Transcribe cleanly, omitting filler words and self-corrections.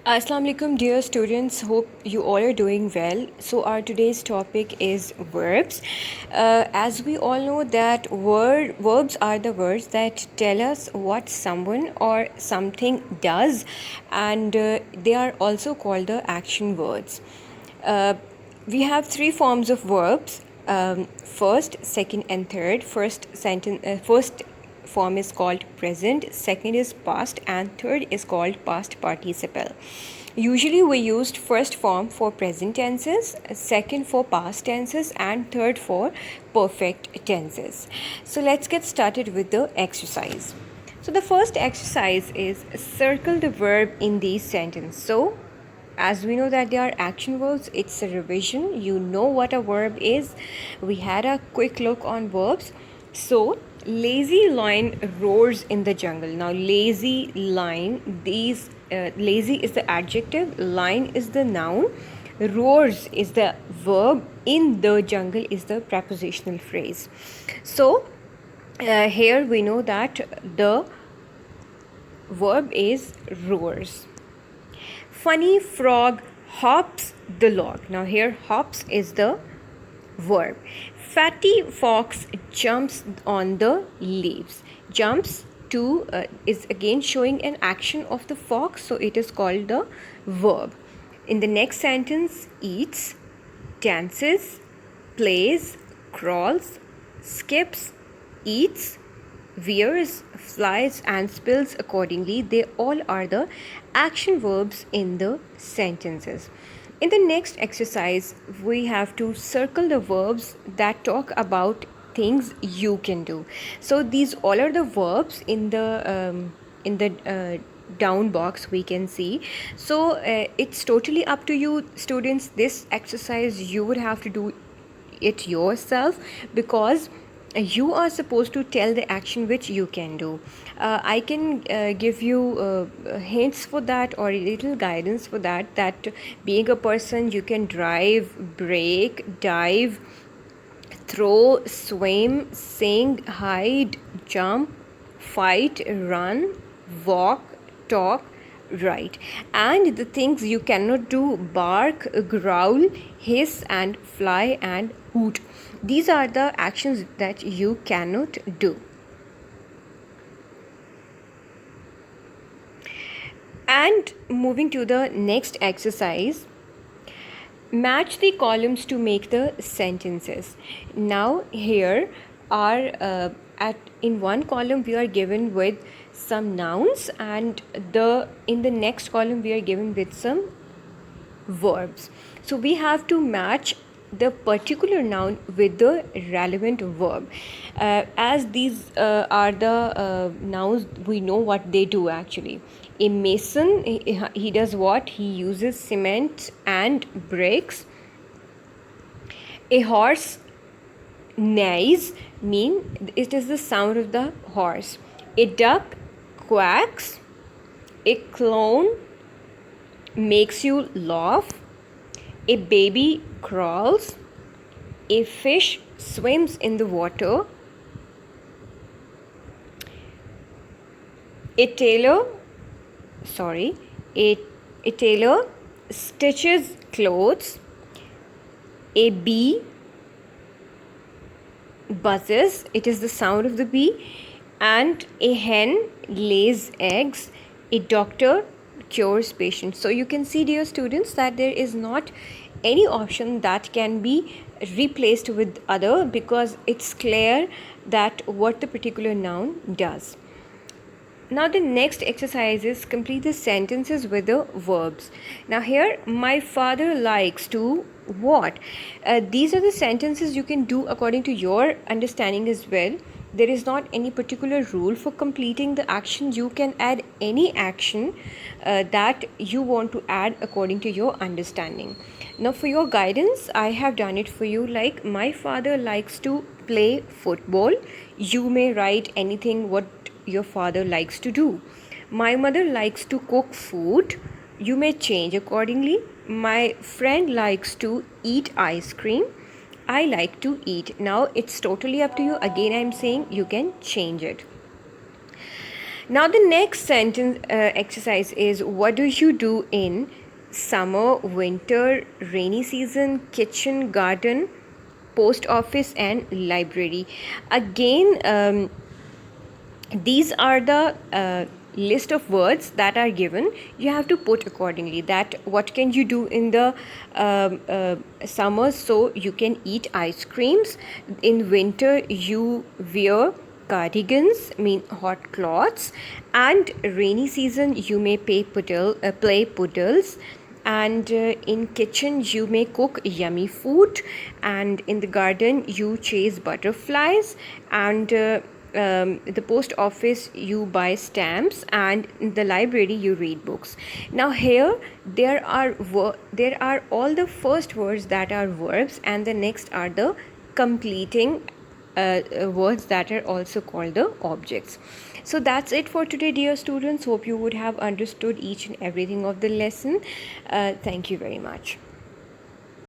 Assalamu alaikum, dear students. Hope you all are doing well. So our today's topic is verbs. As we all know that verbs are the words that tell us what someone or something does, and they are also called the action words. Uh, we have three forms of verbs: first, second, and third. First form is called present, second is past, and third is called past participle. Usually we used first form for present tenses, second for past tenses, and third for perfect tenses. So let's get started with the exercise. So the first exercise is circle the verb in the sentence. So as we know that they are action verbs, it's a revision. You know what a verb is. We had a quick look on verbs. So lazy lion roars in the jungle. Now lazy lion, lazy is the adjective, lion is the noun, roars is the verb, in the jungle is the prepositional phrase. So here we know that the verb is roars. Funny frog hops the log. Now here hops is the verb. Fatty fox jumps on the leaves. Jumps to is again showing an action of the fox, so it is called the verb. In the next sentence, eats, dances, plays, crawls, skips, eats, wears, flies, and spills accordingly. They all are the action verbs in the sentences. In the next exercise, we have to circle the verbs that talk about things you can do. So these all are the verbs in the down box we can see. So it's totally up to you, students. This exercise you would have to do it yourself, because you are supposed to tell the action which you can do. I can give you hints for that, or a little guidance for that, that being a person, you can drive, break, dive, throw, swim, sing, hide, jump, fight, run, walk, talk, write. And the things you cannot do: bark, growl, hiss, and fly, and hoot. These are the actions that you cannot do. And moving to the next exercise, match the columns to make the sentences. Now here are in one column we are given with some nouns, and in the next column we are given with some verbs. So we have to match the particular noun with the relevant verb. As these are the nouns, we know what they do actually. A mason, he does what? He uses cement and bricks. A horse neighs, mean it is the sound of the horse. A duck quacks. A clown makes you laugh. A baby crawls. A fish swims in the water. A tailor stitches clothes. A bee buzzes, it is the sound of the bee. And a hen lays eggs. A doctor cures patients. So you can see, dear students, that there is not any option that can be replaced with other, because it's clear that what the particular noun does. Now the next exercise is complete the sentences with the verbs. Now here, my father likes to what? These are the sentences you can do according to your understanding as well. There is not any particular rule for completing the action. You can add any action that you want to add according to your understanding. Now for your guidance, I have done it for you, like my father likes to play football. You may write anything what your father likes to do. My mother likes to cook food. You may change accordingly. My friend likes to eat ice cream. I like to eat. Now it's totally up to you. Again, I'm saying you can change it. Now, the next sentence exercise is, what do you do in summer, winter, rainy season, kitchen, garden, post office, and library? Again, these are the list of words that are given. You have to put accordingly that what can you do in the summer, so you can eat ice creams. In winter you wear cardigans, mean hot cloths, and rainy season you may play puddles, and in kitchen you may cook yummy food, and in the garden you chase butterflies, and the post office you buy stamps, and in the library you read books. Now here there are all the first words that are verbs, and the next are the completing words that are also called the objects. So that's it for today, dear students. Hope you would have understood each and everything of the lesson. Thank you very much.